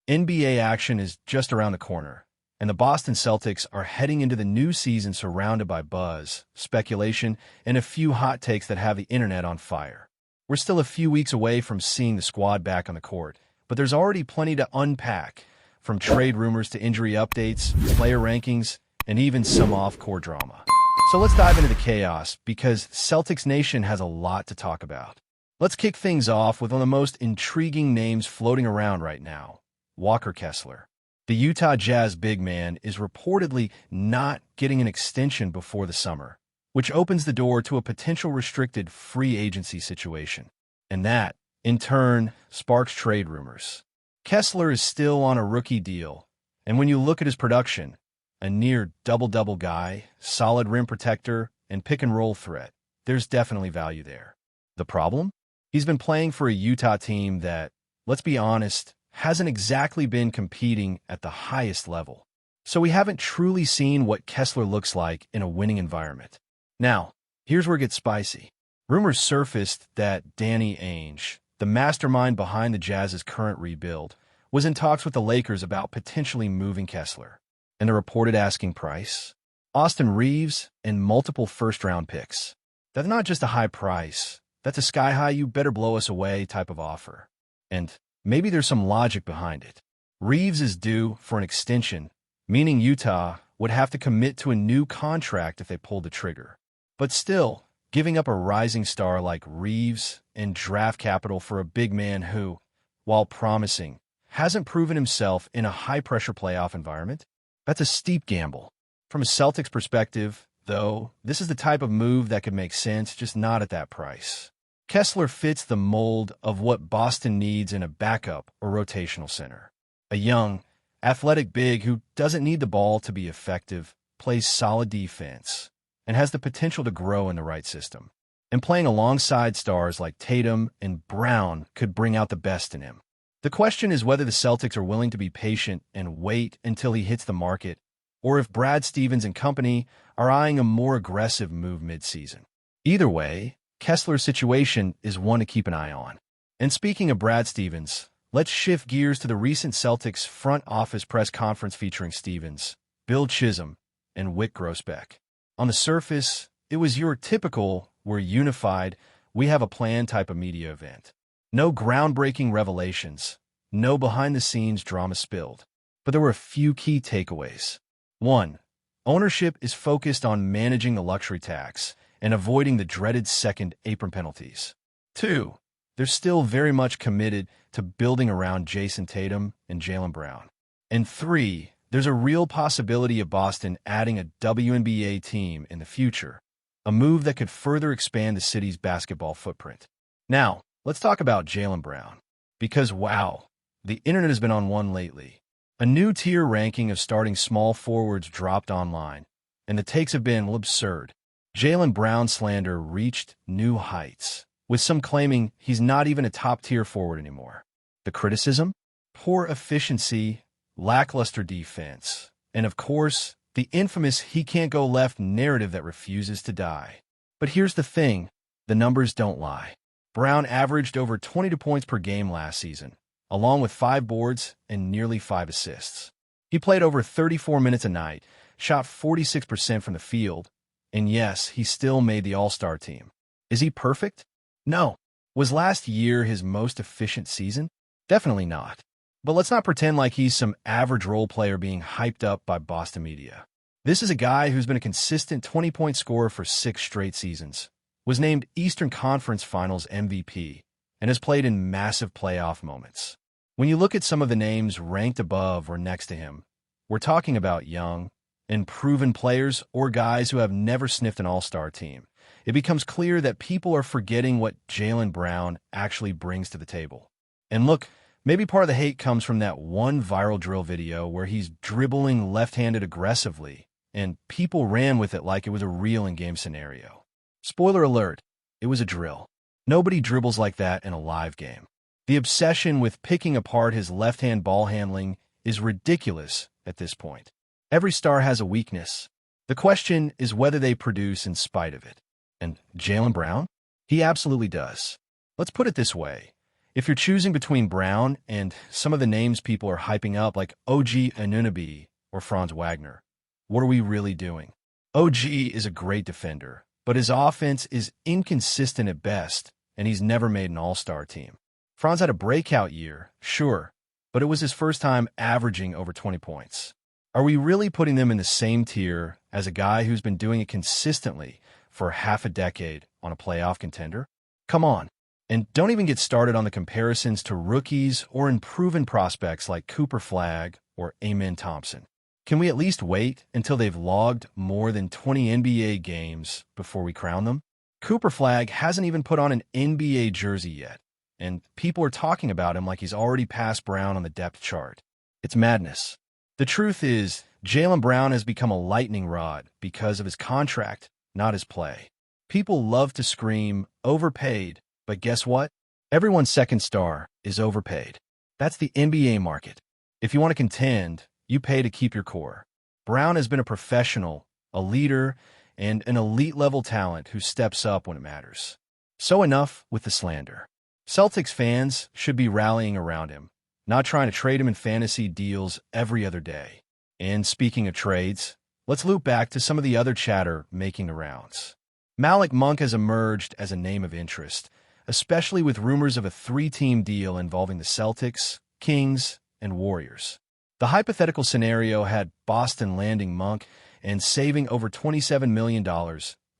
NBA action is just around the corner, and the Boston Celtics are heading into the new season surrounded by buzz, speculation, and a few hot takes that have the internet on fire. We're still a few weeks away from seeing the squad back on the court, but there's already plenty to unpack, from trade rumors to injury updates, player rankings, and even some off-court drama. So let's dive into the chaos, because Celtics Nation has a lot to talk about. Let's kick things off with one of the most intriguing names floating around right now, Walker Kessler. The Utah Jazz big man is reportedly not getting an extension before the summer, which opens the door to a potential restricted free agency situation. And that, in turn, sparks trade rumors. Kessler is still on a rookie deal, and when you look at his production, a near double-double guy, solid rim protector, and pick-and-roll threat, there's definitely value there. The problem? He's been playing for a Utah team that, let's be honest, hasn't exactly been competing at the highest level. So we haven't truly seen what Kessler looks like in a winning environment. Now, here's where it gets spicy. Rumors surfaced that Danny Ainge, the mastermind behind the Jazz's current rebuild, was in talks with the Lakers about potentially moving Kessler. And the reported asking price? Austin Reeves and multiple first-round picks. That's not just a high price. That's a sky-high you better blow us away type of offer. And maybe there's some logic behind it. Reeves is due for an extension, meaning Utah would have to commit to a new contract if they pulled the trigger. But still, giving up a rising star like Reeves and draft capital for a big man who, while promising, hasn't proven himself in a high-pressure playoff environment, that's a steep gamble. From a Celtics perspective, though, this is the type of move that could make sense, just not at that price. Kessler fits the mold of what Boston needs in a backup or rotational center. A young, athletic big who doesn't need the ball to be effective, plays solid defense, and has the potential to grow in the right system. And playing alongside stars like Tatum and Brown could bring out the best in him. The question is whether the Celtics are willing to be patient and wait until he hits the market, or if Brad Stevens and company are eyeing a more aggressive move mid-season. Either way, Kessler's situation is one to keep an eye on. And speaking of Brad Stevens, let's shift gears to the recent Celtics front office press conference featuring Stevens, Bill Chisholm, and Wyc Grousbeck. On the surface, it was your typical, we're unified, we have a plan type of media event. No groundbreaking revelations, no behind-the-scenes drama spilled. But there were a few key takeaways. 1. Ownership is focused on managing the luxury tax and avoiding the dreaded second apron penalties. 2. They're still very much committed to building around Jason Tatum and Jaylen Brown. And 3. There's a real possibility of Boston adding a WNBA team in the future, a move that could further expand the city's basketball footprint. Now, let's talk about Jaylen Brown. Because, wow, the internet has been on one lately. A new tier ranking of starting small forwards dropped online, and the takes have been absurd. Jaylen Brown slander reached new heights, with some claiming he's not even a top-tier forward anymore. The criticism? Poor efficiency, lackluster defense, and of course, the infamous he can't go left narrative that refuses to die. But here's the thing, the numbers don't lie. Brown averaged over 22 points per game last season, along with 5 boards and nearly 5 assists. He played over 34 minutes a night, shot 46% from the field, and yes, he still made the All-Star team. Is he perfect? No. Was last year his most efficient season? Definitely not. But let's not pretend like he's some average role player being hyped up by Boston media. This is a guy who's been a consistent 20-point scorer for 6 straight seasons, was named Eastern Conference Finals MVP, and has played in massive playoff moments. When you look at some of the names ranked above or next to him, we're talking about young and proven players or guys who have never sniffed an all-star team. It becomes clear that people are forgetting what Jaylen Brown actually brings to the table. And look, maybe part of the hate comes from that one viral drill video where he's dribbling left-handed aggressively, and people ran with it like it was a real in-game scenario. Spoiler alert, it was a drill. Nobody dribbles like that in a live game. The obsession with picking apart his left-hand ball handling is ridiculous at this point. Every star has a weakness. The question is whether they produce in spite of it. And Jaylen Brown? He absolutely does. Let's put it this way. If you're choosing between Brown and some of the names people are hyping up like OG Anunoby or Franz Wagner, what are we really doing? OG is a great defender, but his offense is inconsistent at best, and he's never made an all-star team. Franz had a breakout year, sure, but it was his first time averaging over 20 points. Are we really putting them in the same tier as a guy who's been doing it consistently for half a decade on a playoff contender? Come on. And don't even get started on the comparisons to rookies or unproven prospects like Cooper Flagg or Amen Thompson. Can we at least wait until they've logged more than 20 NBA games before we crown them? Cooper Flagg hasn't even put on an NBA jersey yet, and people are talking about him like he's already passed Brown on the depth chart. It's madness. The truth is, Jaylen Brown has become a lightning rod because of his contract, not his play. People love to scream, overpaid, but guess what? Everyone's second star is overpaid. That's the NBA market. If you want to contend, you pay to keep your core. Brown has been a professional, a leader, and an elite-level talent who steps up when it matters. So enough with the slander. Celtics fans should be rallying around him, not trying to trade him in fantasy deals every other day. And speaking of trades, let's loop back to some of the other chatter making the rounds. Malik Monk has emerged as a name of interest, especially with rumors of a 3-team deal involving the Celtics, Kings, and Warriors. The hypothetical scenario had Boston landing Monk and saving over $27 million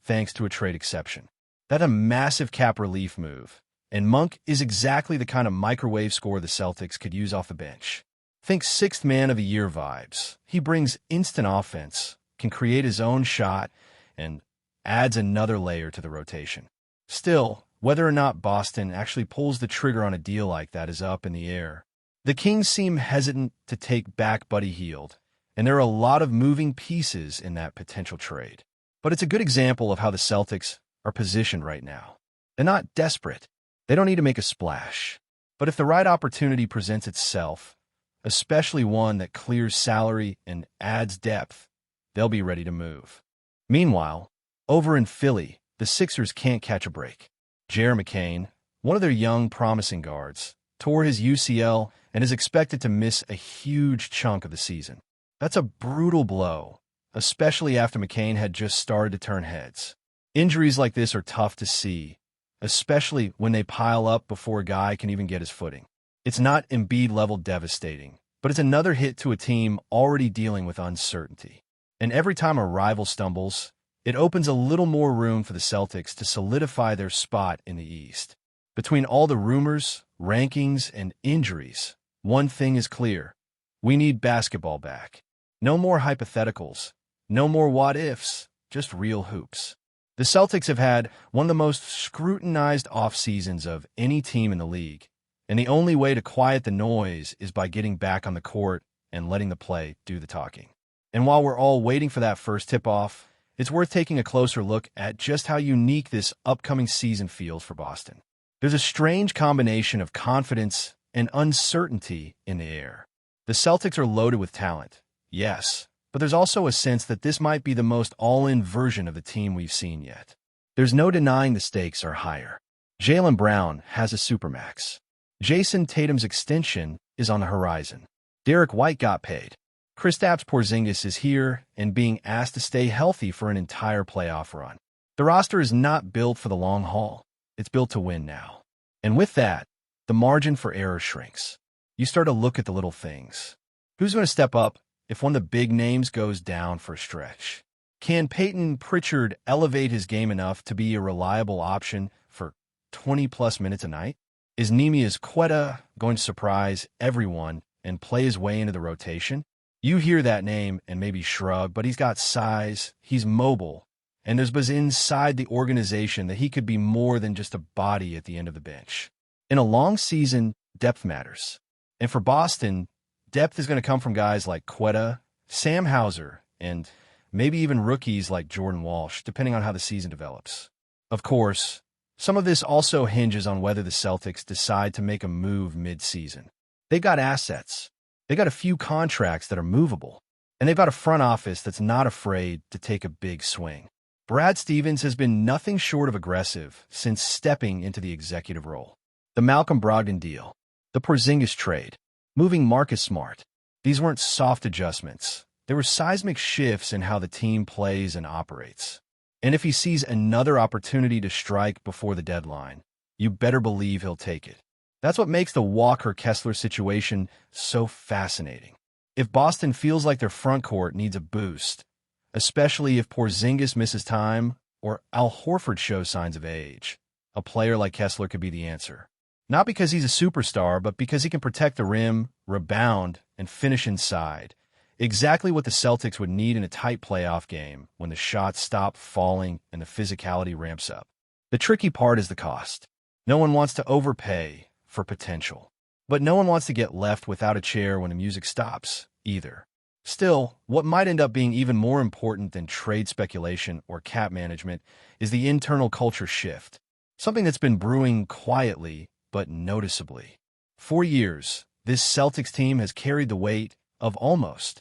thanks to a trade exception. That's a massive cap relief move, and Monk is exactly the kind of microwave scorer the Celtics could use off the bench. Think sixth man of the year vibes. He brings instant offense, can create his own shot, and adds another layer to the rotation. Still, whether or not Boston actually pulls the trigger on a deal like that is up in the air. The Kings seem hesitant to take back Buddy Hield, and there are a lot of moving pieces in that potential trade. But it's a good example of how the Celtics are positioned right now. They're not desperate. They don't need to make a splash. But if the right opportunity presents itself, especially one that clears salary and adds depth, they'll be ready to move. Meanwhile, over in Philly, the Sixers can't catch a break. Jared McCain, one of their young, promising guards, tore his UCL and is expected to miss a huge chunk of the season. That's a brutal blow, especially after McCain had just started to turn heads. Injuries like this are tough to see, especially when they pile up before a guy can even get his footing. It's not Embiid-level devastating, but it's another hit to a team already dealing with uncertainty. And every time a rival stumbles, it opens a little more room for the Celtics to solidify their spot in the East. Between all the rumors, rankings, and injuries, one thing is clear. We need basketball back. No more hypotheticals. No more what-ifs. Just real hoops. The Celtics have had one of the most scrutinized off-seasons of any team in the league, and the only way to quiet the noise is by getting back on the court and letting the play do the talking. And while we're all waiting for that first tip-off, it's worth taking a closer look at just how unique this upcoming season feels for Boston. There's a strange combination of confidence and uncertainty in the air. The Celtics are loaded with talent, yes, but there's also a sense that this might be the most all-in version of the team we've seen yet. There's no denying the stakes are higher. Jaylen Brown has a supermax. Jason Tatum's extension is on the horizon. Derek White got paid. Kristaps Porzingis is here and being asked to stay healthy for an entire playoff run. The roster is not built for the long haul. It's built to win now. And with that, the margin for error shrinks. You start to look at the little things. Who's going to step up if one of the big names goes down for a stretch? Can Peyton Pritchard elevate his game enough to be a reliable option for 20-plus minutes a night? Is Neemias Quetta going to surprise everyone and play his way into the rotation? You hear that name and maybe shrug, but he's got size, he's mobile, and there's buzz inside the organization that he could be more than just a body at the end of the bench. In a long season, depth matters. And for Boston, depth is going to come from guys like Quetta, Sam Hauser, and maybe even rookies like Jordan Walsh, depending on how the season develops. Of course, some of this also hinges on whether the Celtics decide to make a move mid-season. They've got assets. They got a few contracts that are movable, and they've got a front office that's not afraid to take a big swing. Brad Stevens has been nothing short of aggressive since stepping into the executive role. The Malcolm Brogdon deal, the Porzingis trade, moving Marcus Smart. These weren't soft adjustments. They were seismic shifts in how the team plays and operates. And if he sees another opportunity to strike before the deadline, you better believe he'll take it. That's what makes the Walker-Kessler situation so fascinating. If Boston feels like their front court needs a boost, especially if Porzingis misses time or Al Horford shows signs of age, a player like Kessler could be the answer. Not because he's a superstar, but because he can protect the rim, rebound, and finish inside. Exactly what the Celtics would need in a tight playoff game when the shots stop falling and the physicality ramps up. The tricky part is the cost. No one wants to overpay for potential. But no one wants to get left without a chair when the music stops, either. Still, what might end up being even more important than trade speculation or cap management is the internal culture shift, something that's been brewing quietly but noticeably. For years, this Celtics team has carried the weight of almost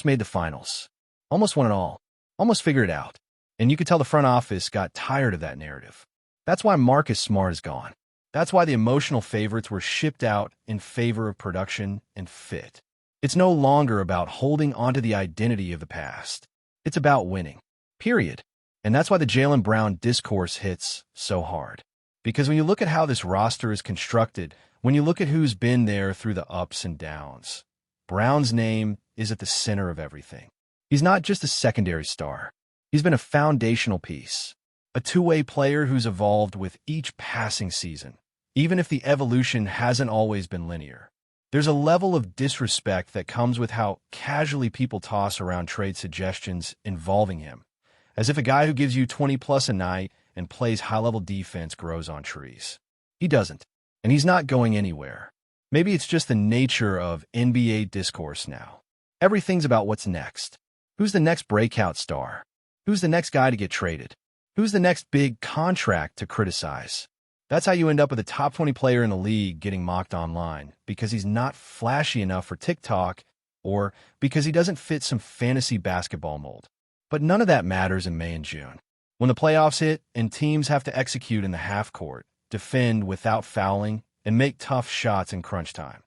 made the finals, almost won it all, almost figured it out. And you could tell the front office got tired of that narrative. That's why Marcus Smart is gone. That's why the emotional favorites were shipped out in favor of production and fit. It's no longer about holding onto the identity of the past. It's about winning, period. And that's why the Jaylen Brown discourse hits so hard. Because when you look at how this roster is constructed, when you look at who's been there through the ups and downs, Brown's name is at the center of everything. He's not just a secondary star. He's been a foundational piece, a two-way player who's evolved with each passing season, even if the evolution hasn't always been linear. There's a level of disrespect that comes with how casually people toss around trade suggestions involving him, as if a guy who gives you 20-plus a night and plays high-level defense grows on trees. He doesn't, and he's not going anywhere. Maybe it's just the nature of NBA discourse now. Everything's about what's next. Who's the next breakout star? Who's the next guy to get traded? Who's the next big contract to criticize? That's how you end up with a top 20 player in the league getting mocked online because he's not flashy enough for TikTok or because he doesn't fit some fantasy basketball mold. But none of that matters in May and June. When the playoffs hit and teams have to execute in the half court, defend without fouling, and make tough shots in crunch time,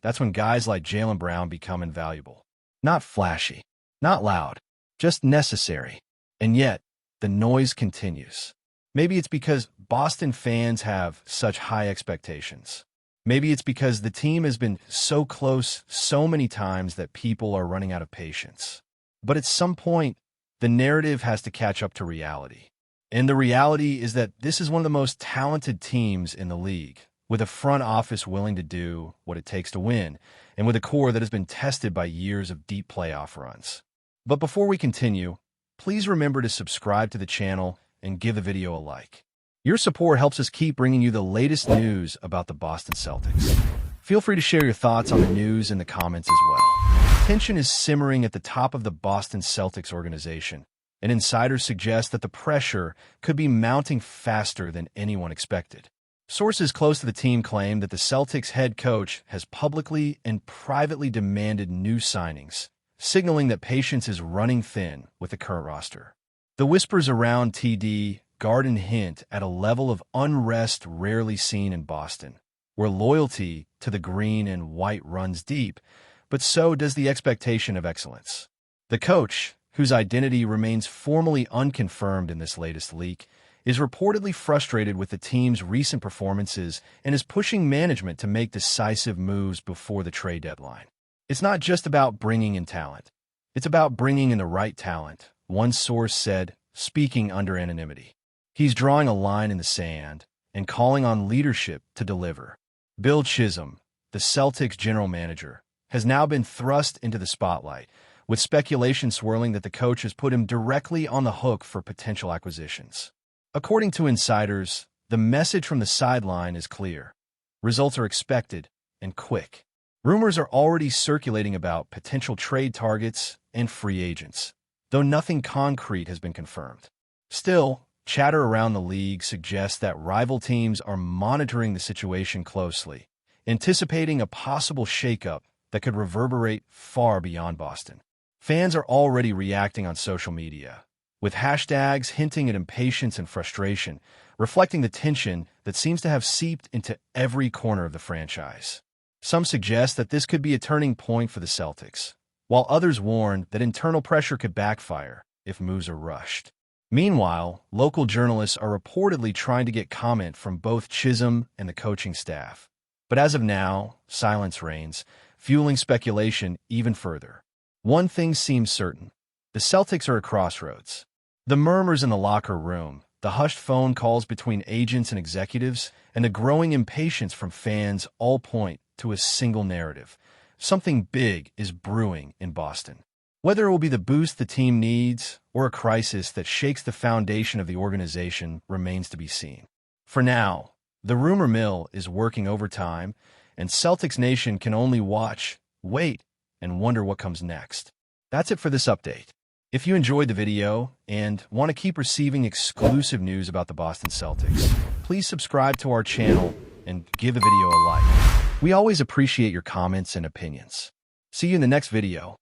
that's when guys like Jaylen Brown become invaluable. Not flashy, not loud, just necessary. And yet, the noise continues. Maybe it's because Boston fans have such high expectations. Maybe it's because the team has been so close so many times that people are running out of patience. But at some point, the narrative has to catch up to reality. And the reality is that this is one of the most talented teams in the league, with a front office willing to do what it takes to win, and with a core that has been tested by years of deep playoff runs. But before we continue, please remember to subscribe to the channel and give the video a like. Your support helps us keep bringing you the latest news about the Boston Celtics. Feel free to share your thoughts on the news in the comments as well. Tension is simmering at the top of the Boston Celtics organization, and insiders suggest that the pressure could be mounting faster than anyone expected. Sources close to the team claim that the Celtics head coach has publicly and privately demanded new signings, signaling that patience is running thin with the current roster. The whispers around TD Garden hint at a level of unrest rarely seen in Boston, where loyalty to the green and white runs deep, but so does the expectation of excellence. The coach, whose identity remains formally unconfirmed in this latest leak, is reportedly frustrated with the team's recent performances and is pushing management to make decisive moves before the trade deadline. It's not just about bringing in talent. It's about bringing in the right talent, one source said, speaking under anonymity. He's drawing a line in the sand and calling on leadership to deliver. Bill Chisholm, the Celtics general manager, has now been thrust into the spotlight, with speculation swirling that the coach has put him directly on the hook for potential acquisitions. According to insiders, the message from the sideline is clear. Results are expected and quick. Rumors are already circulating about potential trade targets and free agents, though nothing concrete has been confirmed. Still, chatter around the league suggests that rival teams are monitoring the situation closely, anticipating a possible shakeup that could reverberate far beyond Boston. Fans are already reacting on social media, with hashtags hinting at impatience and frustration, reflecting the tension that seems to have seeped into every corner of the franchise. Some suggest that this could be a turning point for the Celtics, while others warn that internal pressure could backfire if moves are rushed. Meanwhile, local journalists are reportedly trying to get comment from both CHISHOLM and the coaching staff. But as of now, silence reigns, fueling speculation even further. One thing seems certain. The Celtics are at crossroads. The murmurs in the locker room, the hushed phone calls between agents and executives, and the growing impatience from fans all point to a single narrative. Something big is brewing in Boston. Whether it will be the boost the team needs or a crisis that shakes the foundation of the organization remains to be seen. For now, the rumor mill is working overtime, and Celtics Nation can only watch, wait, and wonder what comes next. That's it for this update. If you enjoyed the video and want to keep receiving exclusive news about the Boston Celtics, please subscribe to our channel and give the video a like. We always appreciate your comments and opinions. See you in the next video.